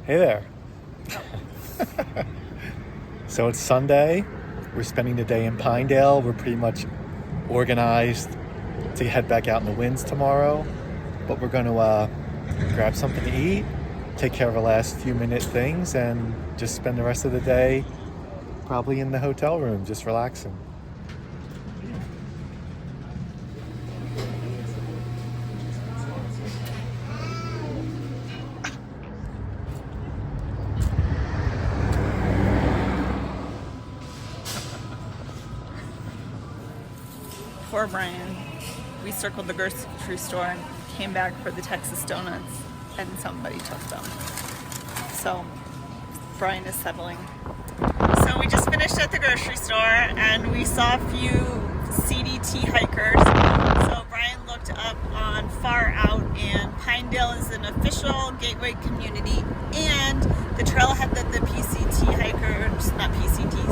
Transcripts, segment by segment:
Hey there. So it's Sunday. We're spending the day in Pinedale. We're pretty much organized to head back out in the winds tomorrow. But we're going to grab something to eat, take care of our last few minute things, and just spend the rest of the day probably in the hotel room, just relaxing. For Brian, we circled the grocery store and came back for the Texas donuts, and somebody took them. So Brian is settling. So we just finished at the grocery store and we saw a few CDT hikers. So Brian looked up on Far Out, and Pinedale is an official gateway community, and the trailhead that the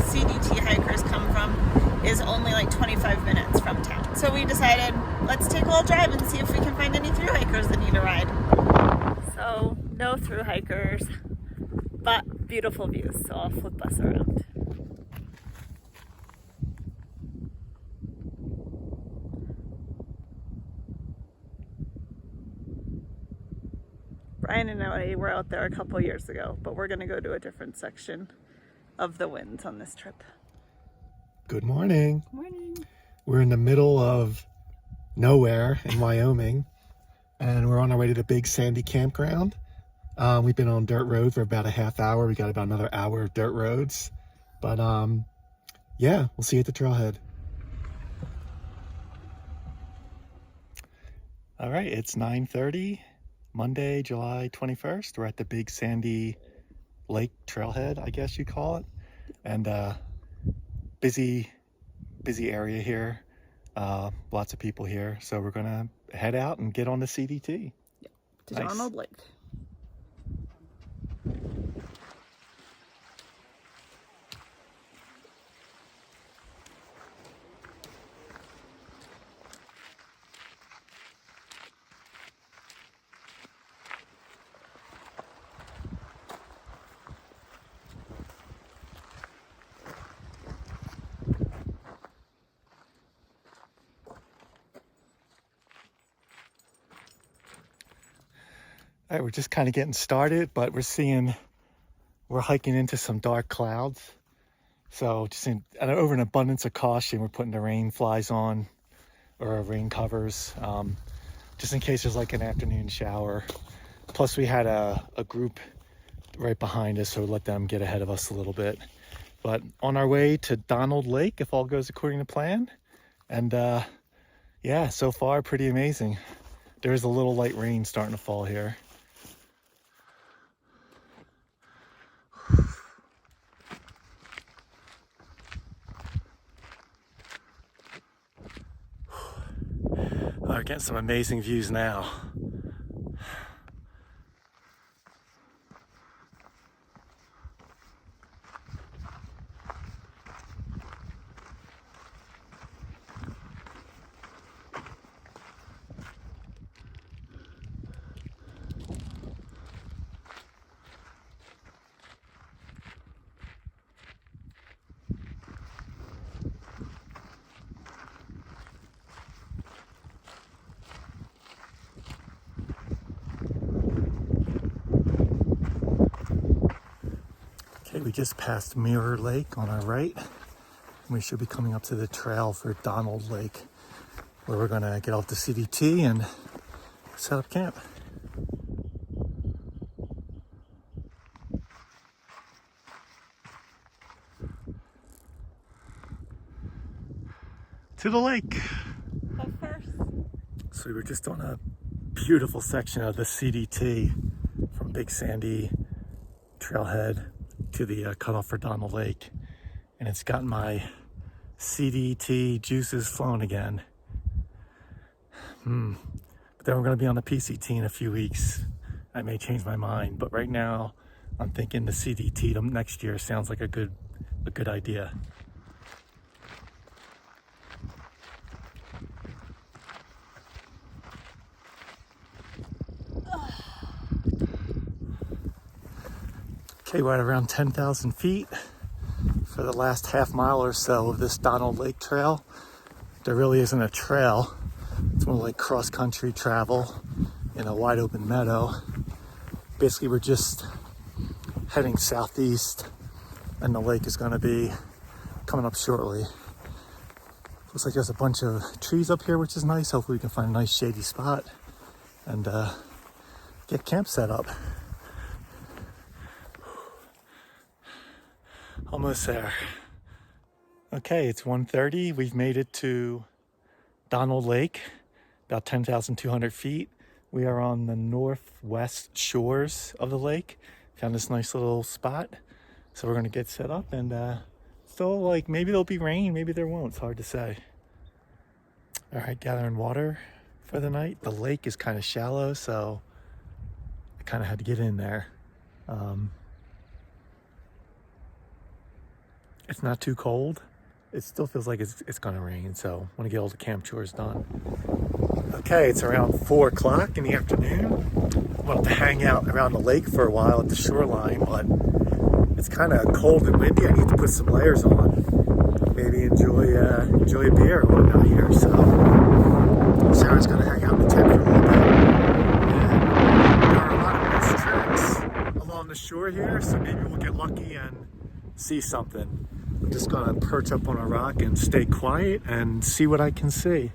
CDT hikers come from is only like 25 minutes from town. So we decided, let's take a little drive and see if we can find any thru hikers that need a ride. So no thru hikers, but beautiful views, so I'll flip us around. Brian and I were out there a couple years ago, but we're gonna go to a different section of the winds on this trip. Good morning. Morning. We're in the middle of nowhere in Wyoming, and we're on our way to the Big Sandy campground. We've been on dirt road for about a half hour. We got about another hour of dirt roads, but yeah, we'll see you at the trailhead. All right, it's 9:30, Monday, July 21st. We're at the Big Sandy Lake trailhead, I guess you call it, and busy area here. Lots of people here, so we're gonna head out and get on the CDT. Yep. To Nice. Donald Lake. All right, we're just kind of getting started, but we're hiking into some dark clouds. So just over an abundance of caution, we're putting the rain flies on, or rain covers, just in case there's like an afternoon shower. Plus we had a group right behind us, so let them get ahead of us a little bit. But on our way to Donald Lake, if all goes according to plan. And yeah, so far pretty amazing. There's a little light rain starting to fall here. We're getting some amazing views now. Okay, we just passed Mirror Lake on our right. We should be coming up to the trail for Donald Lake, where we're gonna get off the CDT and set up camp. To the lake. But first, So we were just on a beautiful section of the CDT from Big Sandy trailhead to the cutoff for Donald Lake, and it's got my CDT juices flowing again. But then we're going to be on the PCT in a few weeks. I may change my mind, but right now I'm thinking the CDT next year sounds like a good idea. Okay, we're at around 10,000 feet for the last half mile or so of this Donald Lake Trail. There really isn't a trail. It's more like cross-country travel in a wide open meadow. Basically, we're just heading southeast, and the lake is going to be coming up shortly. Looks like there's a bunch of trees up here, which is nice. Hopefully we can find a nice shady spot and get camp set up. Almost there. Okay, it's 1:30. We've made it to Donald Lake, about 10,200 feet. We are on the northwest shores of the lake. Found this nice little spot. So we're gonna get set up and still, like, maybe there'll be rain, maybe there won't. It's hard to say. All right, gathering water for the night. The lake is kind of shallow, so I kind of had to get in there. It's not too cold. It still feels like it's gonna rain, so I wanna get all the camp chores done. Okay, it's around 4 o'clock in the afternoon. I wanted to hang out around the lake for a while at the shoreline, but it's kind of cold and windy. I need to put some layers on. Maybe enjoy a beer or whatnot here. So Sarah's gonna hang out in the tent for a little bit. And there are a lot of nice tracks along the shore here, so maybe we'll get lucky and see something. I'm just gonna perch up on a rock and stay quiet and see what I can see.